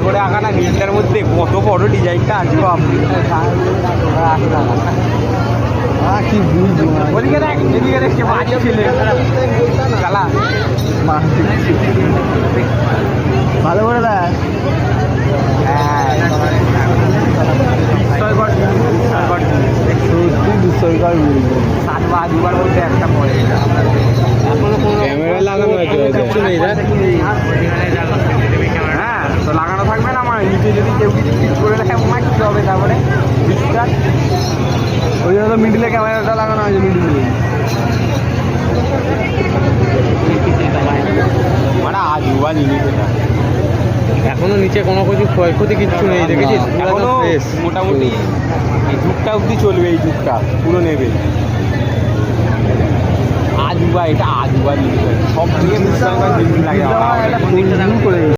করে আঁকা না নীলটার মধ্যে কত বড় ডিজাইনটা আছে আপনি কি বুঝবো ওদিকে দেখ এদিকে দেখ বাড়ি ছেলে চালা ভালো করে দেখ সত্যি বিস্ময়কর বুঝবো সাতবার দুবার মধ্যে একটা পড়ে এখনো কোনো ক্যামেরা লাগানো আছে কিছু নেই না হ্যাঁ তো লাগানো থাকবে না আমার নিচে যদি কেউ কিছু ফিট করে রাখে আমার কিছু হবে তারপরে ওই জন্য তো মিডিলে ক্যামেরাটা লাগানো আছে মিডিলে মানে আজ দুবার জিনিস এটা এখনো নিচে কোনো কিছু ক্ষয়ক্ষতি কিচ্ছু নেই দেখেছিস এখনো মোটামুটি এই যুগটা অবধি চলবে এই যুগটা পুরো নেবে আজুবা এটা আজুবা জিনিস সব থেকে লাগে